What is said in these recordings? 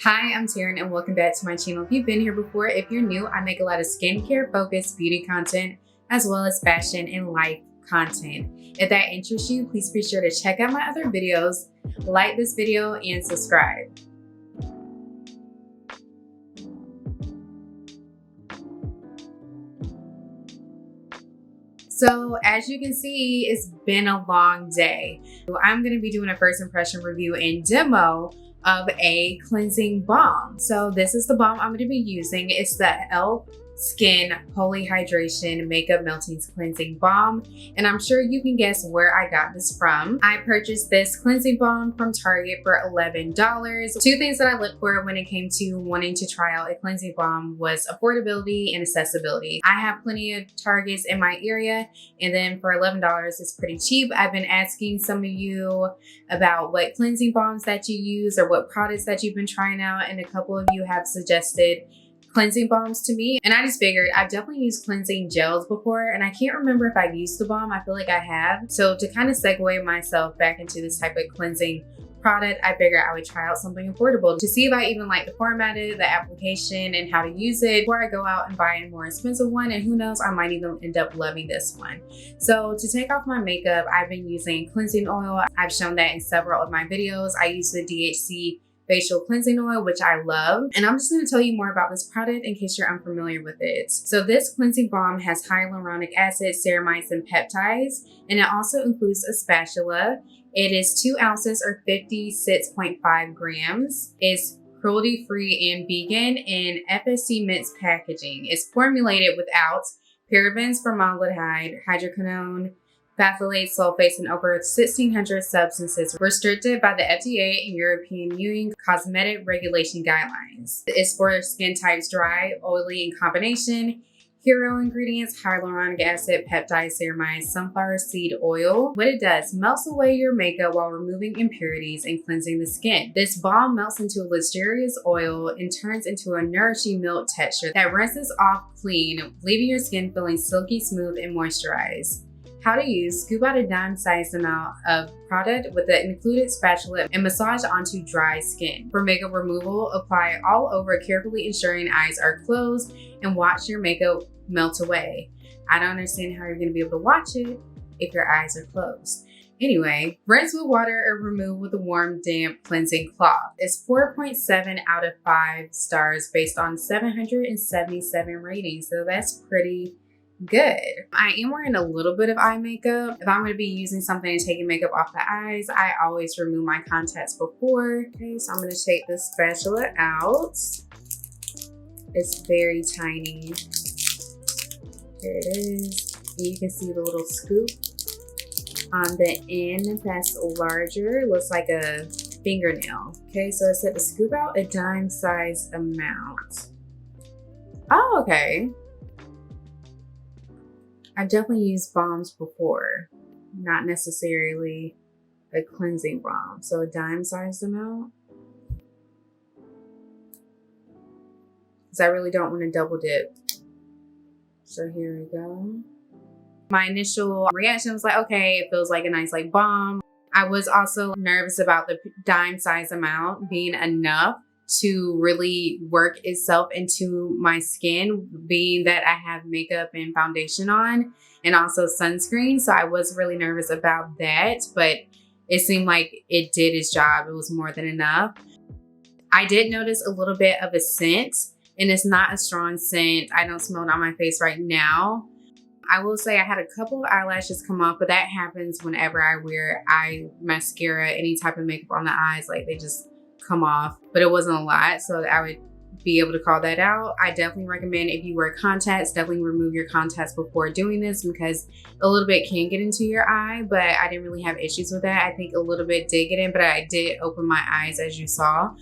Hi, I'm Teryn and welcome back to my channel. If you've been here before, if you're new, I make a lot of skincare focused beauty content as well as fashion and life content. If that interests you, please be sure to check out my other videos, like this video, and subscribe. So as you can see, it's been a long day. I'm going to be doing a first impression review and demo of a cleansing balm. So this is the balm I'm going to be using. It's the e.l.f. Skin Holy Hydration Makeup Melting Cleansing Balm, and I'm sure you can guess where I got this from. I purchased this cleansing balm from Target for $11. Two things that I looked for when it came to wanting to try out a cleansing balm was affordability and accessibility. I have plenty of Targets in my area, and then for $11 it's pretty cheap. I've been asking some of you about what cleansing balms that you use or what products that you've been trying out, and a couple of you have suggested cleansing balms to me, and I just figured I've definitely used cleansing gels before, and I can't remember if I've used the balm. I feel like I have. So to kind of segue myself back into this type of cleansing product, I figured I would try out something affordable to see if I even like the format of the application and how to use it before I go out and buy a more expensive one, and who knows, I might even end up loving this one. So to take off my makeup, I've been using cleansing oil. I've shown that in several of my videos. I use the DHC facial cleansing oil, which I love. And I'm just going to tell you more about this product in case you're unfamiliar with it. So this cleansing balm has hyaluronic acid, ceramides, and peptides, and it also includes a spatula. It is 2 ounces or 56.5 grams. It's cruelty-free and vegan in FSC mints packaging. It's formulated without parabens, formaldehyde, hydroquinone, phthalates, sulfates, and over 1,600 substances restricted by the FDA and European Union Cosmetic Regulation Guidelines. It's for skin types dry, oily, in combination. Hero ingredients: hyaluronic acid, peptides, ceramides, sunflower seed oil. What it does, melts away your makeup while removing impurities and cleansing the skin. This balm melts into a luxurious oil and turns into a nourishing milk texture that rinses off clean, leaving your skin feeling silky smooth and moisturized. How to use: scoop out a dime-sized amount of product with the included spatula and massage onto dry skin. For makeup removal, apply all over, carefully ensuring eyes are closed, and watch your makeup melt away. I don't understand how you're going to be able to watch it if your eyes are closed. Anyway, rinse with water or remove with a warm, damp cleansing cloth. It's 4.7 out of 5 stars based on 777 ratings, so that's pretty good. I am wearing a little bit of eye makeup. If I'm going to be using something and taking makeup off the eyes, I always remove my contacts before. Okay, so I'm going to take this spatula out. It's very tiny. Here it is. You can see the little scoop on the end that's larger. It looks like a fingernail. Okay, so I said to scoop out a dime-sized amount. Oh, okay. I've definitely used balms before, not necessarily a cleansing balm. So a dime-sized amount. Because I really don't want to double dip. So here we go. My initial reaction was like, okay, it feels like a nice like balm. I was also nervous about the dime-sized amount being enough to really work itself into my skin, being that I have makeup and foundation on and also sunscreen. So I was really nervous about that, but it seemed like it did its job. It was more than enough. I did notice a little bit of a scent, and it's not a strong scent. I don't smell it on my face right now. I will say I had a couple of eyelashes come off, but that happens whenever I wear eye mascara, any type of makeup on the eyes, like they just come off, but it wasn't a lot, so I would be able to call that out. I definitely recommend, if you wear contacts, definitely remove your contacts before doing this, because a little bit can get into your eye, but I didn't really have issues with that. I think a little bit did get in, but I did open my eyes, as you saw.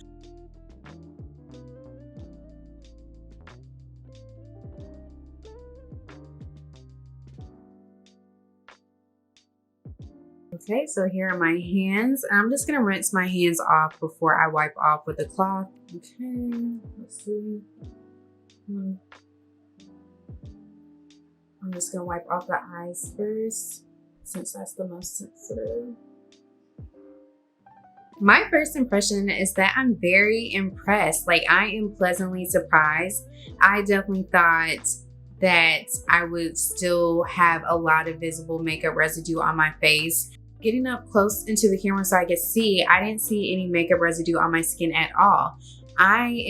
Okay, so here are my hands. I'm just gonna rinse my hands off before I wipe off with a cloth. Okay, let's see. I'm just gonna wipe off the eyes first, since that's the most sensitive. My first impression is that I'm very impressed. Like, I am pleasantly surprised. I definitely thought that I would still have a lot of visible makeup residue on my face. Getting up close into the camera so I could see, I didn't see any makeup residue on my skin at all. I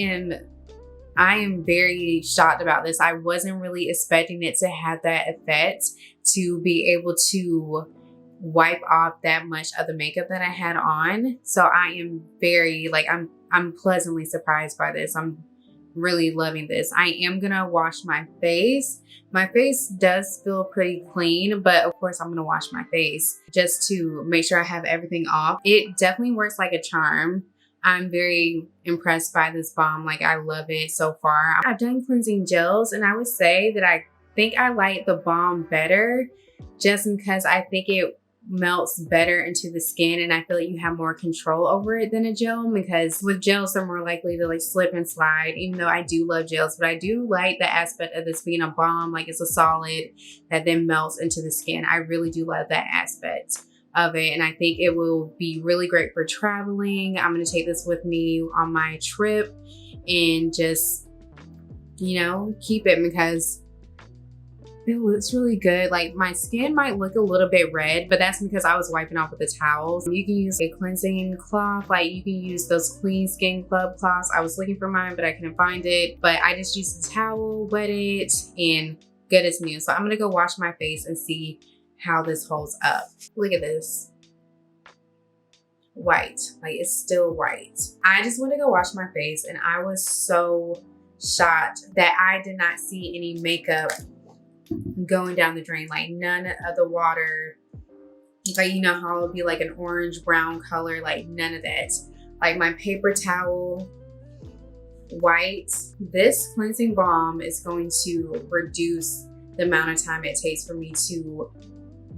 am very shocked about this. I wasn't really expecting it to have that effect, to be able to wipe off that much of the makeup that I had on. So I am very, like, I'm pleasantly surprised by this. I'm really loving this. I am gonna wash my face. My face does feel pretty clean, but of course I'm gonna wash my face just to make sure I have everything off. It definitely works like a charm. I'm very impressed by this balm. Like, I love it so far. I've done cleansing gels, and I would say that I think I like the balm better just because I think it melts better into the skin, and I feel like you have more control over it than a gel, because with gels they're more likely to like slip and slide, even though I do love gels. But I do like the aspect of this being a balm, like it's a solid that then melts into the skin. I really do love that aspect of it, and I think it will be really great for traveling. I'm going to take this with me on my trip and just, you know, keep it because it looks really good. Like, my skin might look a little bit red, but that's because I was wiping off with the towels. You can use a cleansing cloth, like you can use those Clean Skin Club cloths. I was looking for mine, but I couldn't find it. But I just used the towel, wet it, and good as new. So I'm gonna go wash my face and see how this holds up. Look at this. White, like it's still white. I just went to go wash my face, and I was so shocked that I did not see any makeup going down the drain. Like, none of the water, like, you know how it would be like an orange brown color, like none of that. Like, my paper towel, white. This cleansing balm is going to reduce the amount of time it takes for me to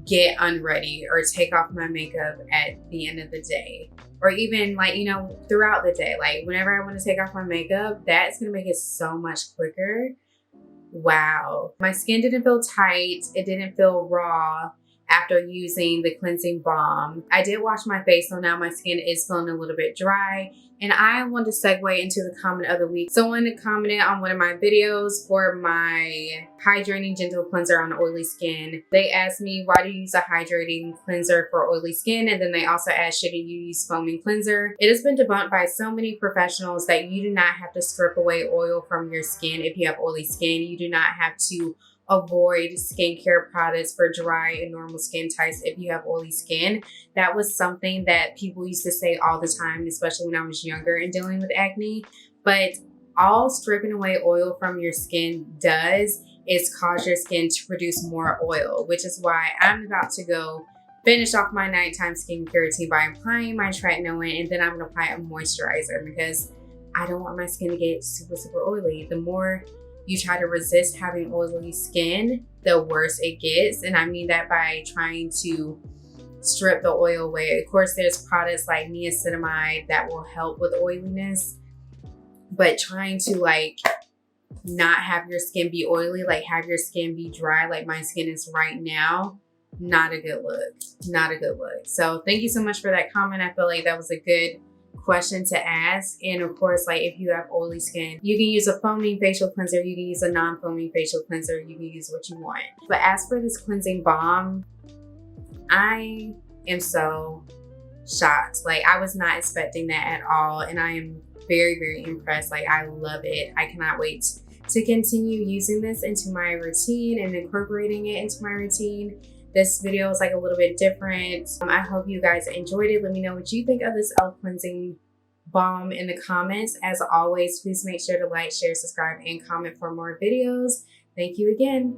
get unready or take off my makeup at the end of the day, or even, like, you know, throughout the day. Like, whenever I want to take off my makeup, that's gonna make it so much quicker. Wow. My skin didn't feel tight. It didn't feel raw after using the cleansing balm. I did wash my face, so now my skin is feeling a little bit dry. And I want to segue into the comment of the week. Someone commented on one of my videos for my hydrating gentle cleanser on oily skin. They asked me, why do you use a hydrating cleanser for oily skin? And then they also asked, should you use foaming cleanser? It has been debunked by so many professionals that you do not have to strip away oil from your skin if you have oily skin. You do not have to avoid skincare products for dry and normal skin types if you have oily skin. That was something that people used to say all the time, especially when I was younger and dealing with acne. But all stripping away oil from your skin does is cause your skin to produce more oil, which is why I'm about to go finish off my nighttime skincare routine by applying my tretinoin, and then I'm gonna apply a moisturizer because I don't want my skin to get super, super oily. The more you try to resist having oily skin, the worse it gets. And I mean that by trying to strip the oil away. Of course, there's products like niacinamide that will help with oiliness, but trying to like not have your skin be oily, like have your skin be dry like my skin is right now, not a good look. Not a good look. So thank you so much for that comment. I feel like that was a good question to ask. And of course, like, if you have oily skin, you can use a foaming facial cleanser, you can use a non-foaming facial cleanser, you can use what you want. But as for this cleansing balm, I am so shocked. Like, I was not expecting that at all, and I am very, very impressed. Like, I love it. I cannot wait to continue using this into my routine and incorporating it into my routine. This video is like a little bit different. I hope you guys enjoyed it. Let me know what you think of this e.l.f. cleansing balm in the comments. As always, please make sure to like, share, subscribe, and comment for more videos. Thank you again.